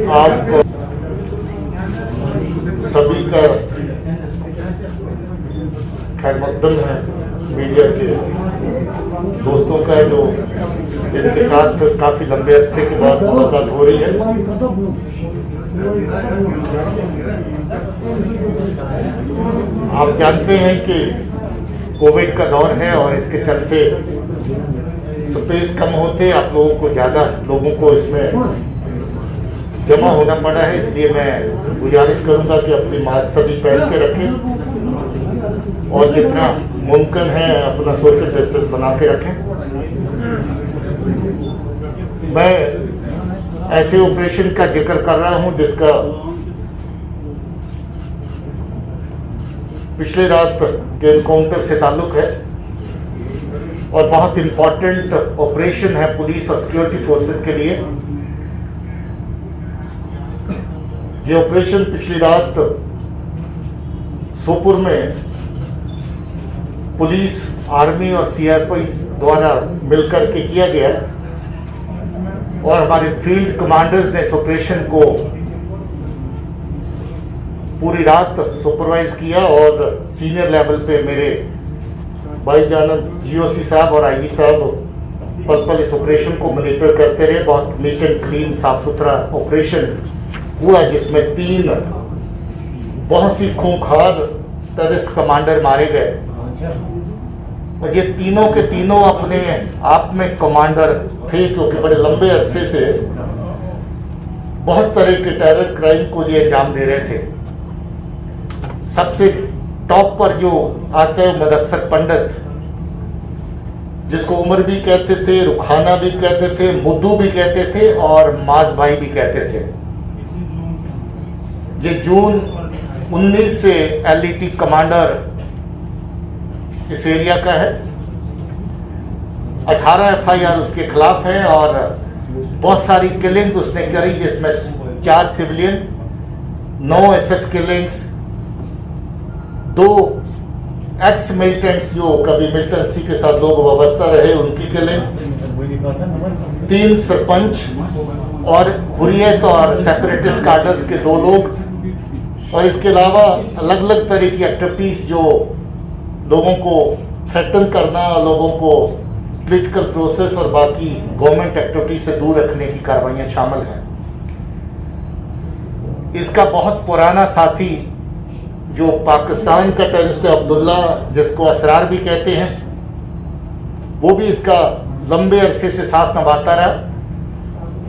आप सभी का खैर मकदम है, मीडिया के दोस्तों का है जो जिनके साथ काफ़ी लंबे अरसे के बाद मुलाकात हो रही है। आप जानते हैं कि कोविड का दौर है और इसके चलते स्पेस कम होते आप लोगों को ज़्यादा लोगों को इसमें जमा होना पड़ा है, इसलिए मैं गुजारिश करूंगा कि अपनी मास्क सभी पहन के रखें और जितना मुमकिन है अपना सोशल डिस्टेंस बना के रखें। मैं ऐसे ऑपरेशन का जिक्र कर रहा हूं जिसका पिछले रात के एनकाउंटर से ताल्लुक है और बहुत इंपॉर्टेंट ऑपरेशन है पुलिस और सिक्योरिटी फोर्सेस के लिए। ये ऑपरेशन पिछली रात सोपुर में पुलिस, आर्मी और सीआरपी द्वारा मिलकर के किया गया और हमारे फील्ड कमांडर्स ने इस ऑपरेशन को पूरी रात सुपरवाइज किया और सीनियर लेवल पे मेरे भाईजान जीओसी साहब और आईजी साहब पल पल इस ऑपरेशन को मॉनिटर करते रहे। बहुत नीट एंड क्लीन, साफ सुथरा ऑपरेशन हुआ जिसमें 3 बहुत ही खूंखार टेररिस्ट कमांडर मारे गए और ये तीनों के तीनों अपने आप में कमांडर थे, क्योंकि बड़े लंबे अरसे से बहुत तरह के टेरर क्राइम को ये अंजाम दे रहे थे। सबसे टॉप पर जो आते हैं मुदस्सर पंडित, जिसको उमर भी कहते थे, रुखाना भी कहते थे, मुद्दू भी कहते थे और माज भाई भी कहते थे। ये जून 19 से एलईटी कमांडर इस एरिया का है। 18 एफआईआर उसके खिलाफ है और बहुत सारी किलिंग्स उसने करी, जिसमें 4 civilian, 9 SF killings, 2 x militants जो कभी मिलिटेंसी के साथ लोग वाबस्ता रहे उनकी किलिंग, 3 सरपंच और हुर्रियत और सेपरेटिस्ट कार्डर्स के 2 लोग, और इसके अलावा अलग अलग तरह की एक्टिविटीज़ जो लोगों को थ्रेटन करना, लोगों को पॉलिटिकल प्रोसेस और बाकी गवर्नमेंट एक्टिविटीज से दूर रखने की कार्रवाइयाँ शामिल हैं। इसका बहुत पुराना साथी जो पाकिस्तान का टेररिस्ट है अब्दुल्ला, जिसको असरार भी कहते हैं, वो भी इसका लंबे अरसे से साथ निभाता रहा।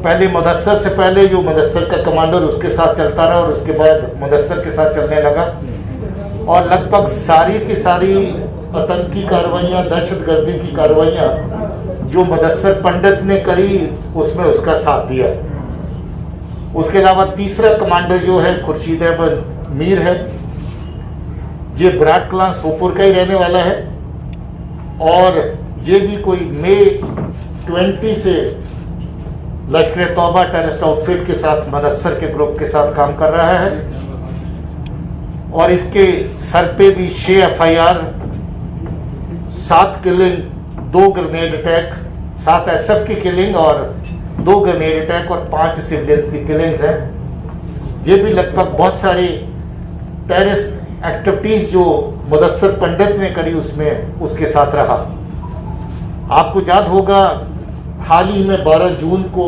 पहले मुदस्सर से पहले जो मुदस्सर का कमांडर उसके साथ चलता रहा और उसके बाद मुदस्सर के साथ चलने लगा और लगभग सारी की सारी आतंकी कार्रवाइयाँ, दहशतगर्दी की कार्रवाइयाँ जो मुदस्सर पंडित ने करी उसमें उसका साथ दिया। उसके अलावा तीसरा कमांडर जो है खुर्शीद अहमद मीर है, ये बराट कलां सोपुर का ही रहने वाला है और ये भी कोई मई 20 से लश्कर तौबा टेररिस्ट आउटफिट के साथ मुदस्सर के ग्रुप के साथ काम कर रहा है और इसके सर पे भी 6 FIR, 7 killing, 2 grenade attack, 7 SF की किलिंग और 2 ग्रेनेड अटैक और 5 सिविलियंस की किलिंग्स हैं। ये भी लगभग बहुत सारी टेररिस्ट एक्टिविटीज़ जो मुदस्सर पंडित ने करी उसमें उसके साथ रहा। आपको याद होगा हाल ही में 12 जून को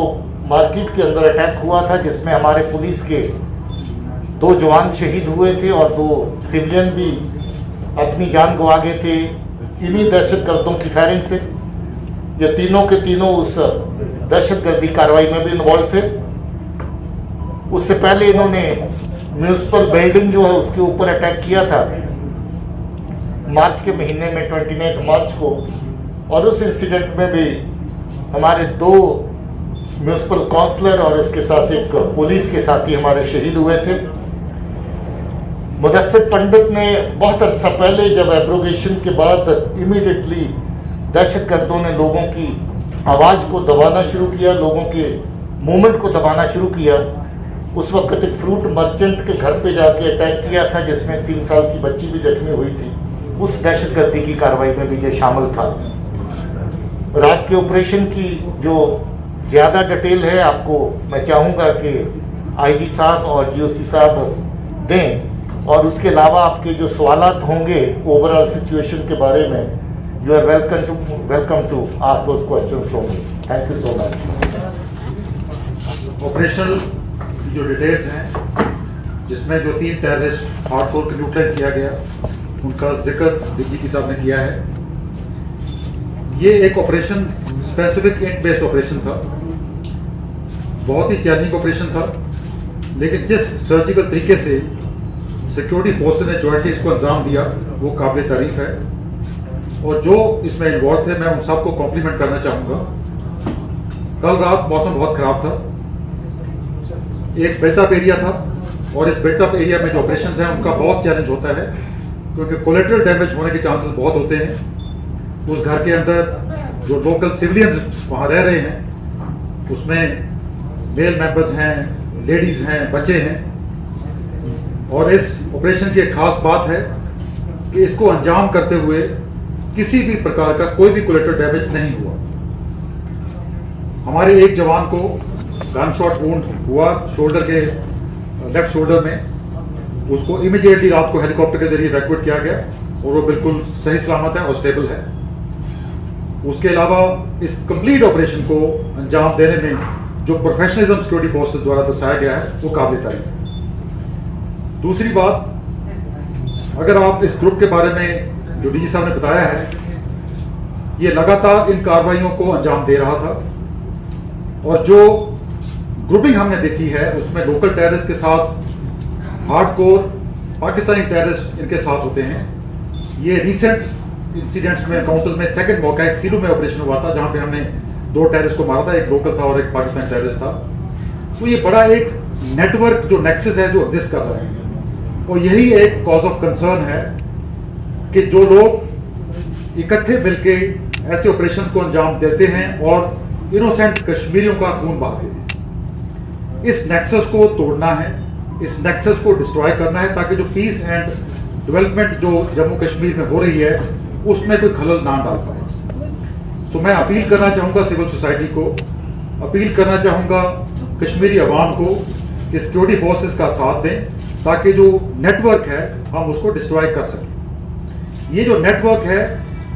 मार्केट के अंदर अटैक हुआ था जिसमें हमारे पुलिस के 2 जवान शहीद हुए थे और 2 सिविलियन भी अपनी जान गंवा गए थे इन्हीं दहशतगर्दों की फायरिंग से। ये तीनों के तीनों उस दहशतगर्दी कार्रवाई में भी इन्वॉल्व थे। उससे पहले इन्होंने म्यूनिसिपल बिल्डिंग जो है उसके ऊपर अटैक किया था मार्च के महीने में 29 मार्च को, और उस इंसिडेंट में भी हमारे 2 म्यूनिसिपल काउंसलर और इसके साथ एक पुलिस के साथी हमारे शहीद हुए थे। मुदस्सर पंडित ने बहुत अर्सा पहले जब एब्रोगेशन के बाद इमीडिएटली दहशतगर्दों ने लोगों की आवाज़ को दबाना शुरू किया, लोगों के मूवमेंट को दबाना शुरू किया। उस वक्त एक फ्रूट मर्चेंट के घर पे जाके अटैक किया था जिसमें 3 साल की बच्ची भी जख्मी हुई थी। उस दहशतगर्दी की कार्रवाई में भी ये शामिल था। रात के ऑपरेशन की जो ज़्यादा डिटेल है आपको मैं चाहूँगा कि आईजी साहब और जीओसी साहब दें, और उसके अलावा आपके जो सवालात होंगे ओवरऑल सिचुएशन के बारे में, you are welcome to ask those questions from me. Thank you so much. Operational जो डिटेल्स हैं, जिसमें जो 3 टेररिस्ट हार्डकोर को न्यूट्रलाइज किया गया, उनका जिक्र डीजीपी साहब ने किया है। ये एक operation specific int based operation था, बहुत ही चैलेंजिंग ऑपरेशन था, लेकिन जिस सर्जिकल तरीके से सिक्योरिटी फोर्सेस ने जॉइंटली इसको अंजाम दिया वो काबिल तारीफ है। और जो इसमें इन्वॉल्व थे, मैं उन सबको कॉम्प्लीमेंट करना चाहूँगा। कल रात मौसम बहुत ख़राब था, एक बिल्टअप एरिया था, और इस बिल्टअप एरिया में जो ऑपरेशंस हैं उनका बहुत चैलेंज होता है, क्योंकि कोलेटरल डैमेज होने के चांसेस बहुत होते हैं। उस घर के अंदर जो लोकल सिविलियंस वहाँ रह रहे हैं, उसमें मेल मेंबर्स हैं, लेडीज़ हैं, बच्चे हैं। और इस ऑपरेशन की एक खास बात है कि इसको अंजाम करते हुए किसी भी प्रकार का कोई भी कोलेटरल डैमेज नहीं हुआ। हमारे एक जवान को गन शॉट वुंड हुआ शोल्डर के लेफ्ट शोल्डर में, उसको इमीडिएटली रात को हेलीकॉप्टर के जरिए इवैक्यूएट किया गया और वो बिल्कुल सही सलामत है और स्टेबल है। उसके अलावा इस कंप्लीट ऑपरेशन को अंजाम देने में जो प्रोफेशनलिज्म सिक्योरिटी फोर्सेस द्वारा दर्शाया गया है वो काबिल तारीफ है। दूसरी बात, अगर आप इस ग्रुप के बारे में जो डीजी साहब ने बताया है, ये लगातार इन कार्रवाइयों को अंजाम दे रहा था, और जो ग्रुपिंग हमने देखी है उसमें लोकल टेररिस्ट के साथ हार्डकोर पाकिस्तानी टेररिस्ट इनके साथ होते हैं। ये रिसेंट इंसिडेंट्स में, एनकाउंटर्स में सेकंड मौका एक सीलू में ऑपरेशन हुआ था, जहां पे हमने 2 टेररिस्ट को मारा था, एक लोकल था और एक पाकिस्तानी टेररिस्ट था। तो ये बड़ा एक नेटवर्क जो नेक्सस है जो एग्जिस्ट कर रहा है, और यही एक कॉज ऑफ कंसर्न है कि जो लोग इकट्ठे मिलके ऐसे ऑपरेशन को अंजाम देते हैं और इनोसेंट कश्मीरियों का खून बहाते हैं। इस नेक्सस को तोड़ना है, इस नेक्सस को डिस्ट्रॉय करना है, ताकि जो पीस एंड डेवलपमेंट जो जम्मू कश्मीर में हो रही है उसमें कोई खलल ना डाल पाए। सो मैं अपील करना चाहूँगा सिविल सोसाइटी को, अपील करना चाहूँगा कश्मीरी अवाम को कि सिक्योरिटी फोर्सेस का साथ दें, ताकि जो नेटवर्क है हम उसको डिस्ट्रॉय कर सकें। ये जो नेटवर्क है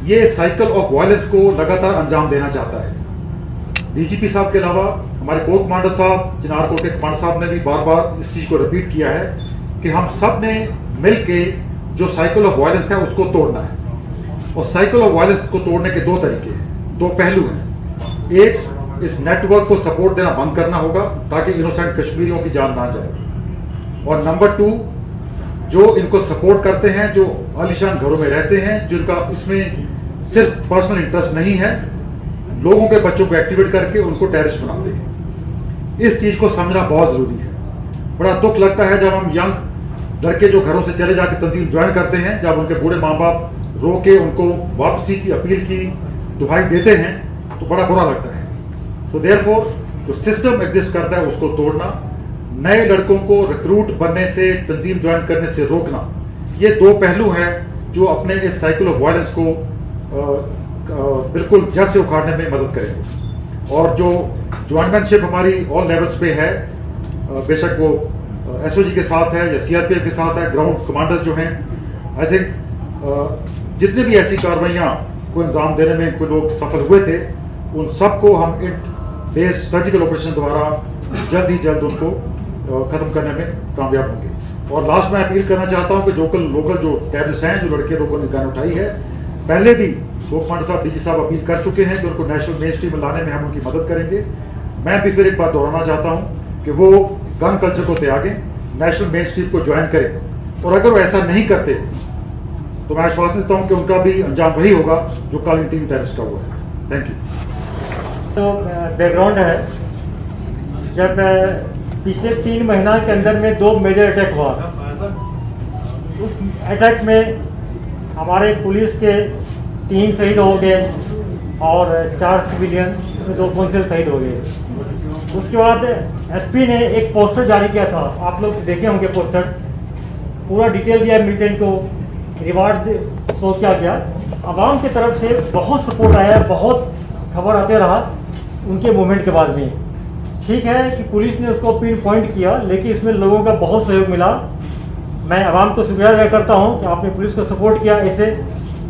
ये साइकिल ऑफ वायलेंस को लगातार अंजाम देना चाहता है। डीजीपी साहब के अलावा हमारे कोर कमांडर साहब, चिनार कोर के कमांडर साहब ने भी बार बार इस चीज़ को रिपीट किया है कि हम सब ने मिल के जो साइकिल ऑफ वायलेंस है उसको तोड़ना है। और साइकिल ऑफ वायलेंस को तोड़ने के 2 तरीके हैं, 2 पहलू हैं। एक, इस नेटवर्क को सपोर्ट देना बंद करना होगा ताकि इनोसेंट कश्मीरियों की जान ना जाए। और नंबर 2, जो इनको सपोर्ट करते हैं, जो आलीशान घरों में रहते हैं, जिनका इसमें सिर्फ पर्सनल इंटरेस्ट नहीं है, लोगों के बच्चों को एक्टिवेट करके उनको टेररिस्ट बनाते हैं। इस चीज़ को समझना बहुत ज़रूरी है। बड़ा दुख लगता है जब हम यंग लड़के जो घरों से चले जाके तंजीम ज्वाइन करते हैं, जब उनके बूढ़े माँ बाप रो के उनको वापसी की अपील की दुहाई देते हैं, तो बड़ा बुरा लगता है। तो देयरफॉर जो सिस्टम एग्जिस्ट करता है उसको तोड़ना, नए लड़कों को रिक्रूट बनने से, तंजीम ज्वाइन करने से रोकना, ये 2 पहलू हैं जो अपने इस साइकिल ऑफ वायलेंस को बिल्कुल जड़ से उखाड़ने में मदद करेंगे। और जो ज्वाइनमैनशिप हमारी ऑल लेवल्स पे है, बेशक वो एसओजी के साथ है या सीआरपीएफ के साथ है, ग्राउंड कमांडर्स जो हैं, आई थिंक जितने भी ऐसी कार्रवाइयाँ को अंजाम देने में कोई लोग सफल हुए थे, उन सबको हम इंट बेस्ड सर्जिकल ऑपरेशन द्वारा जल्द ही जल्द उनको ख़त्म करने में कामयाब होंगे। और लास्ट में अपील करना चाहता हूँ कि लोकल जो टेररिस्ट हैं, जो लड़के लोगों ने गन उठाई है, पहले भी कमांडर साहब, डीजी साहब अपील कर चुके हैं कि उनको नेशनल मेन स्ट्रीम में लाने में हम उनकी मदद करेंगे। मैं भी फिर एक बात दोहराना चाहता हूँ कि वो गन कल्चर को त्यागें, नेशनल मेन स्ट्रीम को ज्वाइन करें, और अगर वो ऐसा नहीं करते तो मैं आश्वासन देता हूँ कि उनका भी अंजाम वही होगा जो कल इन 3 टेररिस्ट का हुआ है। Thank you. तो बैकग्राउंड है, जब पिछले 3 महीना के अंदर में 2 मेजर अटैक हुआ, उस अटैक में हमारे पुलिस के 3 शहीद हो गए और 4 सिविलियन, 2 कांस्टेबल शहीद हो गए। उसके बाद एसपी ने एक पोस्टर जारी किया था, आप लोग देखे होंगे पोस्टर, पूरा डिटेल दिया मिलिटेंट को, रिवार्ड शो किया गया। आवाम की तरफ से बहुत सपोर्ट आया, बहुत खबर आते रहा उनके मूवमेंट के बाद में। ठीक है कि पुलिस ने उसको पिन पॉइंट किया, लेकिन इसमें लोगों का बहुत सहयोग मिला। मैं आवाम को शुक्रिया अदा करता हूं कि आपने पुलिस को सपोर्ट किया ऐसे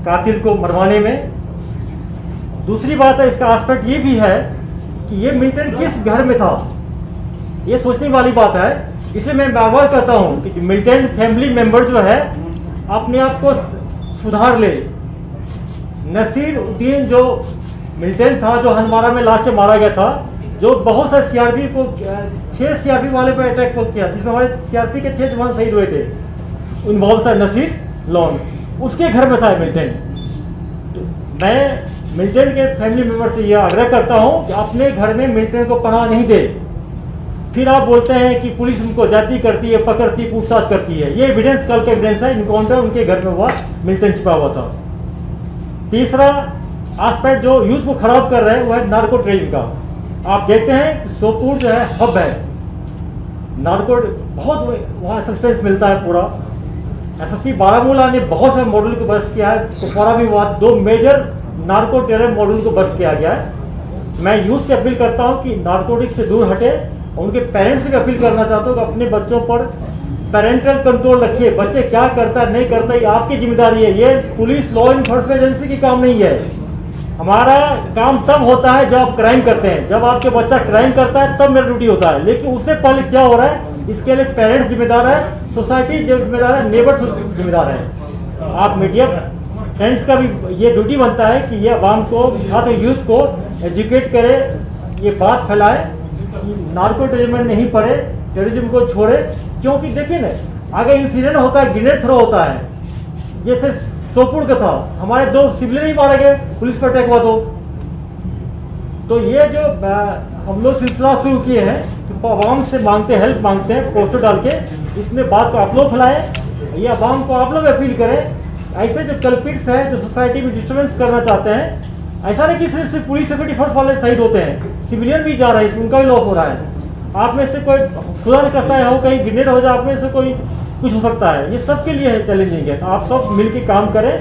कातिल को मरवाने में। दूसरी बात है, इसका एस्पेक्ट ये भी है कि ये मिल्टन किस घर में था, ये सोचने वाली बात है। इसे मैं बार बार कहता हूँ कि मिल्टन फैमिली मेंबर जो है अपने आप को सुधार ले। नसीर उद्दीन जो मिल्टन था, जो हंदवाड़ा में लास्ट में मारा गया था, जो बहुत सारे सीआरपी को 6 सीआरपी वाले पर अटैक को किया, जिसमें हमारे सीआरपी के 6 जवान शहीद हुए थे, इन्वॉल्व था नसीर लॉन, उसके घर में था मिल्टन। तो मैं मिल्टन के फैमिली मेंबर से यह आग्रह करता हूं कि अपने घर में मिल्टन को पनाह नहीं दे। फिर आप बोलते हैं कि पुलिस उनको जाती करती है, पकड़ती, पूछताछ करती है। ये एविडेंस, कल का एविडेंस है, इनकाउंटर उनके घर में हुआ, मिल्टन छिपा हुआ था। तीसरा एस्पेक्ट जो यूथ को खराब कर रहे हैं वो है नार्को ट्रेडिंग का। आप देखते हैं कि सोपूर जो है हब है, नार्को बहुत वहाँ सब्सटेंस मिलता है पूरा। एसएसपी बारामूला ने बहुत सारे मॉडल को बस्ट किया है, कुपवाड़ा भी हुआ, 2 मेजर नार्को टेरर मॉडल को बस्ट किया गया है। मैं यूथ से अपील करता हूँ कि नार्कोटिक्स से दूर हटे। उनके पेरेंट्स से भी अपील करना चाहता हूँ कि अपने बच्चों पर पेरेंटल कंट्रोल रखिए। बच्चे क्या करता है नहीं करता ये आपकी जिम्मेदारी है, ये पुलिस लॉ इन्फोर्समेंट एजेंसी की काम नहीं है। हमारा काम तब होता है जब आप क्राइम करते हैं, जब आपके बच्चा क्राइम करता है तब मेरा ड्यूटी होता है। लेकिन उससे पहले क्या हो रहा है, इसके लिए पेरेंट्स जिम्मेदार है, सोसाइटी जिम्मेदार है, नेबर्स जिम्मेदार है। आप मीडिया फ्रेंड्स का भी ये ड्यूटी बनता है कि ये आवाम को, खास यूथ को एजुकेट करे, ये बात फैलाए कि नार्को टेररिज्म नहीं पड़े, टेररिज्म को छोड़े। क्योंकि देखिए ना, अगर इंसिडेंट होता है, ग्रेनेड थ्रो होता है, जैसे सोपुर का था, हमारे 2 सिविलियन ही मारे गए, पुलिस पर अटैक हुआ तो ये जो हम लोग सिलसिला शुरू किए हैं, तो आवाम से मांगते हैं, हेल्प मांगते हैं, पोस्टर डाल के, इसमें बात को आप लोग फैलाएं, ये आवाम को आप लोग अपील करें। ऐसे जो कल्पिट्स हैं, जो सोसाइटी में डिस्टर्बेंस करना चाहते हैं, ऐसा नहीं कि सिर्फ पुलिस सिक्योरिटी फोर्स वाले शहीद होते हैं, सिविलियन भी जा रहे हैं, उनका भी लॉस हो रहा है। आप में से कोई खुदा न करता है हो, कहीं ग्रेनेड हो जाए, आप में से कोई कुछ हो सकता है। ये सबके लिए है, चैलेंजिंग है। तो आप सब मिलकर काम करें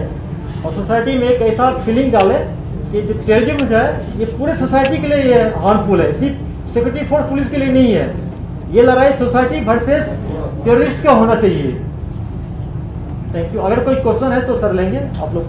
और सोसाइटी में एक ऐसा फीलिंग डालें कि जो टेररिज्म है ये पूरे सोसाइटी के लिए ये हार्मफुल है, सिर्फ सिक्योरिटी फोर्स पुलिस के लिए नहीं है। ये लड़ाई सोसाइटी वर्सेस टेररिस्ट का होना चाहिए। Thank you. अगर कोई क्वेश्चन है तो सर लेंगे आप लोग।